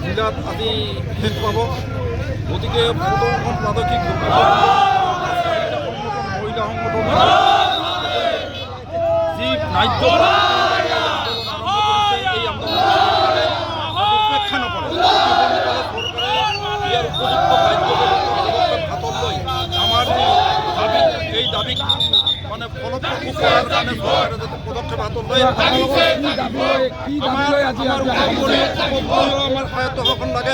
জিলাত আজি শেষ পাব। গতিকে প্ৰদৰ্শন প্ৰাদেশিক মহিলা সংগঠন যি ন্যায্য এই আন্দোলন উপেক্ষা নকৰে, ইয়াৰ উপযুক্ত হাতত লৈ আমাৰ যি দাবী এই দাবীক মানে ফলপ্ৰসূ কৰাৰ কাৰণে চৰকাৰে যাতে পদক্ষেপ হাতত লয়। আমাৰ স্বায়ত্তশাসন লাগে,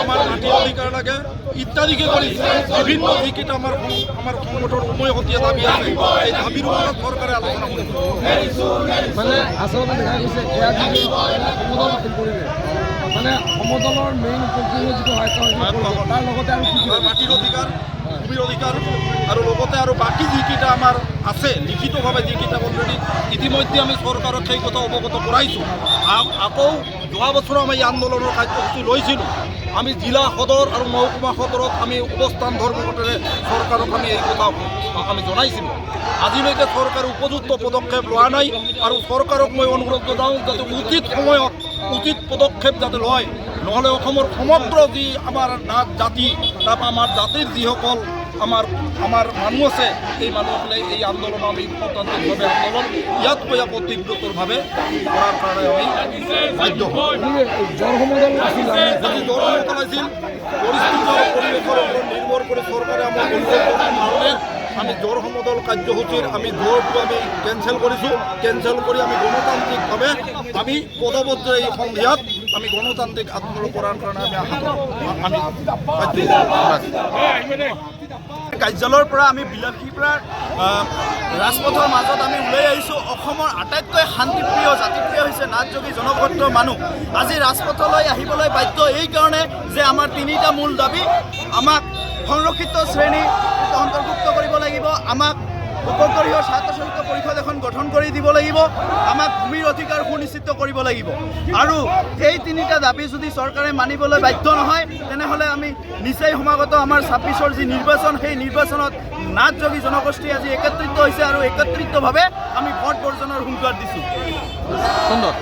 আমাৰ মাটিৰ অধিকাৰ লাগে ইত্যাদিকে কৰি বিভিন্ন যিকেইটা আমাৰ সংগঠনৰ উমৈহতীয়া দাবী আছে, এই দাবীৰ ওপৰত চৰকাৰে আলোচনা কৰিব। মানে আচলতে দেখা গৈছে এয়া যদি সমদল বাতিল কৰিলে মানে সমদলৰ মেইন যিটো তাৰ লগতে আৰু মাটিৰ অধিকাৰ, ভূমিৰ অধিকাৰ আৰু লগতে আৰু বাকী যিকেইটা আমাৰ আছে লিখিতভাৱে যিকেইটা অলৰেডি ইতিমধ্যে আমি চৰকাৰক সেই কথা অৱগত কৰাইছোঁ। আকৌ যোৱা বছৰ আমি এই আন্দোলনৰ কাৰ্যসূচী লৈছিলোঁ। আমি জিলা সদৰ আৰু মহকুমা সদৰত আমি অৱস্থান ধৰ্মঘটেৰে চৰকাৰক আমি এই কথা আমি জনাইছিলোঁ। আজিলৈকে চৰকাৰে উপযুক্ত পদক্ষেপ লোৱা নাই আৰু চৰকাৰক মই অনুৰোধ জনাওঁ যাতে উচিত সময়ত উচিত পদক্ষেপ যাতে লয়, নহ'লে অসমৰ সমগ্ৰ যি আমাৰ নাট জাতি তাত আমাৰ জাতিৰ যিসকল আমাৰ মানুহ আছে এই মানুহসকলে এই আন্দোলন আমি গণতান্ত্ৰিকভাৱে আন্দোলন ইয়াতকৈ আকৌ তীব্ৰতৰভাৱে কৰাৰ কাৰণে আমি বাধ্য হওঁ। জ্বৰ সমদল আছিল যদি জ্বৰ সমদল আছিল পৰিস্থিতি আৰু পৰিৱেশৰ ওপৰত নিৰ্ভৰ কৰি চৰকাৰে আমাৰ কাৰণে আমি জ্বৰ সমদল কাৰ্যসূচীৰ আমি জ্বৰটো আমি কেঞ্চেল কৰিছোঁ। কেঞ্চেল কৰি আমি গণতান্ত্ৰিকভাৱে আমি পদবদ্ধ এই সন্ধিয়াত আমি গণতান্ত্ৰিক আন্দোলন কৰাৰ কাৰণে আমি কাৰ্যালয়ৰ পৰা আমি বিলাসীৰ পৰা ৰাজপথৰ মাজত আমি ওলাই আহিছোঁ। অসমৰ আটাইতকৈ শান্তিপ্ৰিয় জাতিপ্ৰিয় হৈছে নাথযোগী জনগোষ্ঠীৰ মানুহ আজি ৰাজপথলৈ আহিবলৈ বাধ্য এইকাৰণে যে আমাৰ তিনিটা মূল দাবী, আমাক সংৰক্ষিত শ্ৰেণী অন্তৰ্ভুক্ত কৰিব লাগিব, আমাক উপগ্ৰহীয় স্বায়ত্তশাসিত পৰিষদ এখন গঠন কৰি দিব লাগিব, আমাক ভূমিৰ অধিকাৰ সুনিশ্চিত কৰিব লাগিব। আৰু এই তিনিটা দাবী যদি চৰকাৰে মানিবলৈ বাধ্য নহয় তেনেহ'লে আমি নিচেই সমাগত আমাৰ 26ৰ যি নিৰ্বাচন সেই নিৰ্বাচনত নাথযোগী জনগোষ্ঠী আজি একত্ৰিত হৈছে আৰু একত্ৰিতভাৱে আমি ভোট বৰ্জনৰ হুংকাৰ দিছোঁ। সুন্দৰ।